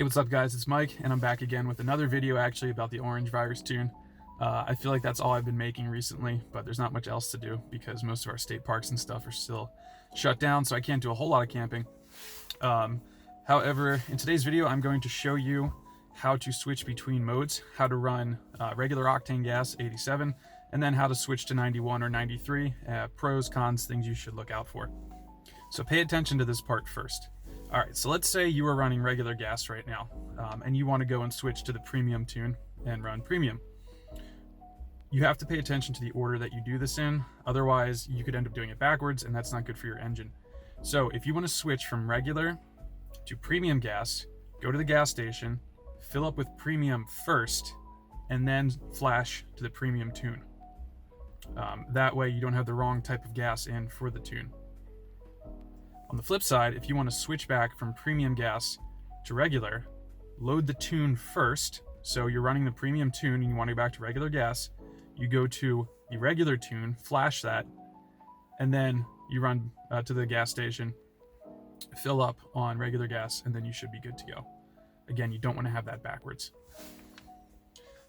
Hey, what's up guys, it's Mike and I'm back again with another video actually about the orange virus tune. I feel like that's all I've been making recently, but there's not much else to do because most of our state parks and stuff are still shut down, so I can't do a whole lot of camping. However, in today's video I'm going to show you how to switch between modes, how to run regular octane gas 87, and then how to switch to 91 or 93, pros, cons, things you should look out for. So pay attention to this part first. All right, so let's say you are running regular gas right now, and you want to go and switch to the premium tune and run premium. You have to pay attention to the order that you do this in, otherwise you could end up doing it backwards, and that's not good for your engine. So if you want to switch from regular to premium gas, go to the gas station, fill up with premium first, and then flash to the premium tune. That way you don't have the wrong type of gas in for the tune. On the flip side, if you want to switch back from premium gas to regular, load the tune first. So you're running the premium tune and you want to go back to regular gas. You go to the regular tune, flash that, and then you run to the gas station, fill up on regular gas, and then you should be good to go. Again, you don't want to have that backwards.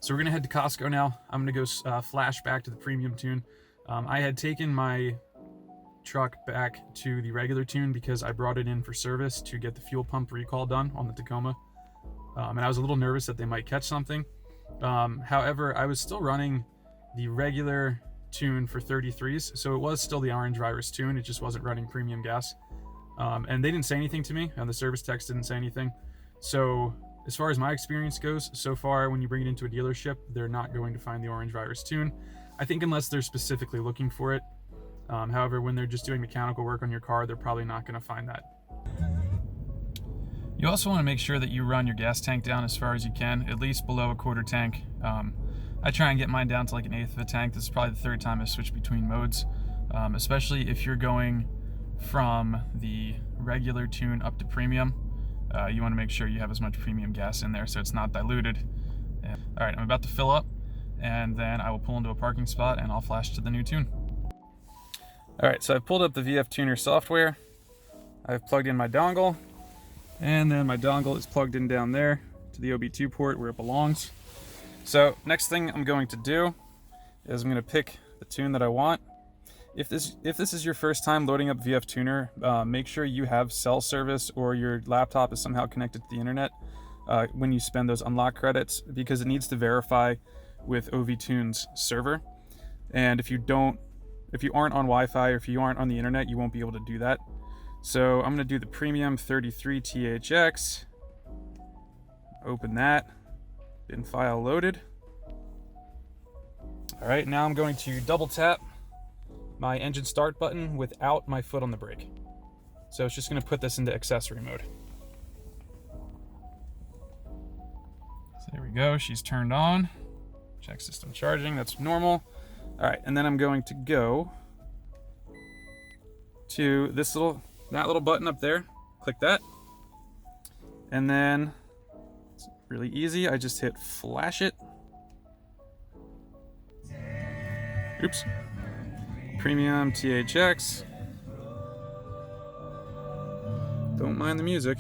So we're going to head to Costco now. I'm going to go flash back to the premium tune. I had taken my truck back to the regular tune because I brought it in for service to get the fuel pump recall done on the Tacoma, and I was a little nervous that they might catch something. However, I was still running the regular tune for 33s, so it was still the orange virus tune, it just wasn't running premium gas, and they didn't say anything to me, and the service techs didn't say anything. So as far as my experience goes, so far when you bring it into a dealership, they're not going to find the orange virus tune, I think, unless they're specifically looking for it. However, when they're just doing mechanical work on your car, they're probably not going to find that. You also want to make sure that you run your gas tank down as far as you can, at least below a quarter tank. I try and get mine down to like an eighth of a tank. This is probably the third time I switched between modes, especially if you're going from the regular tune up to premium. You want to make sure you have as much premium gas in there so it's not diluted. All right, I'm about to fill up, and then I will pull into a parking spot and I'll flash to the new tune. All right, so I've pulled up the VFtuner software. I've plugged in my dongle, and then my dongle is plugged in down there to the OB2 port where it belongs. So next thing I'm going to do is I'm going to pick the tune that I want. If this is your first time loading up VFtuner, make sure you have cell service or your laptop is somehow connected to the internet when you spend those unlock credits, because it needs to verify with OVtune's server. And if you aren't on Wi-Fi or if you aren't on the internet, you won't be able to do that. So I'm going to do the premium 33 THX. Open that. Bin file loaded. All right, now I'm going to double tap my engine start button without my foot on the brake. So it's just going to put this into accessory mode. So there we go. She's turned on. Check system charging. That's normal. All right, and then I'm going to go to that little button up there. Click that, and then it's really easy. I just hit flash it. Oops. Premium THX. Don't mind the music.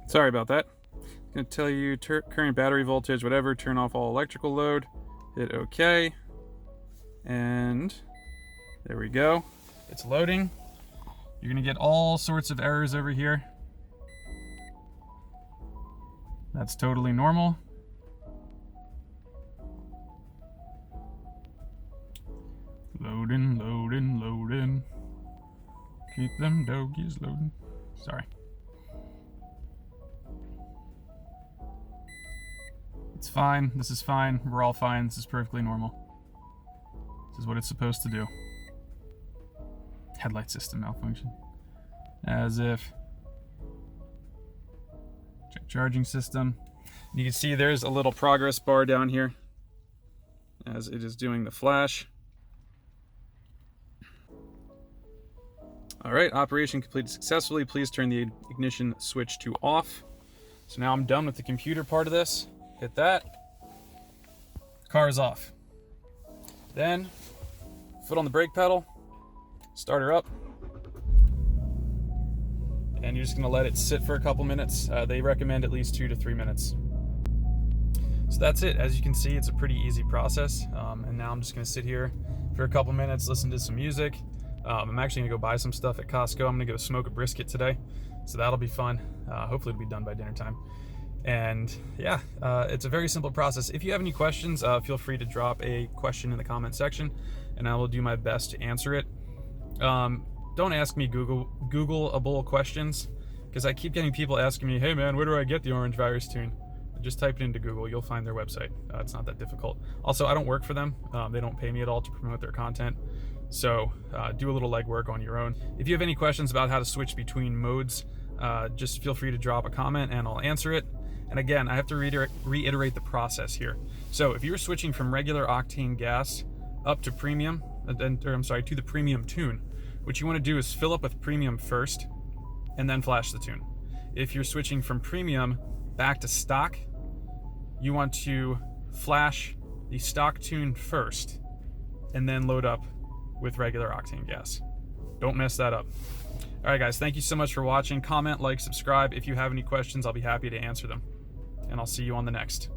Sorry about that. I'm gonna tell you current battery voltage, whatever. Turn off all electrical load. Hit OK. And there we go. It's loading. You're gonna get all sorts of errors over here. That's totally normal. Loading, loading, loading. Keep them doggies loading. Sorry. It's fine. This is fine. We're all fine. This is perfectly normal. This is what it's supposed to do. Headlight system malfunction. As if. Check charging system. You can see there's a little progress bar down here as it is doing the flash. All right, operation completed successfully. Please turn the ignition switch to off. So now I'm done with the computer part of this. Hit that. Car is off. Then foot on the brake pedal, start her up, and you're just gonna let it sit for a couple minutes. They recommend at least 2 to 3 minutes. So that's it. As you can see, it's a pretty easy process. And now I'm just gonna sit here for a couple minutes, listen to some music. I'm actually gonna go buy some stuff at Costco. I'm gonna go smoke a brisket today, so that'll be fun. Hopefully it'll be done by dinner time. And yeah, it's a very simple process. If you have any questions, feel free to drop a question in the comment section, and I will do my best to answer it. Don't ask me Googleable questions, because I keep getting people asking me, hey man, where do I get the orange virus tune? Just type it into Google, you'll find their website. It's not that difficult. Also, I don't work for them. They don't pay me at all to promote their content. So do a little legwork on your own. If you have any questions about how to switch between modes, just feel free to drop a comment and I'll answer it. And again, I have to reiterate the process here. So if you're switching from regular octane gas up to premium, to the premium tune, what you want to do is fill up with premium first and then flash the tune. If you're switching from premium back to stock, you want to flash the stock tune first and then load up with regular octane gas. Don't mess that up. All right, guys, thank you so much for watching. Comment, like, subscribe. If you have any questions, I'll be happy to answer them. And I'll see you on the next.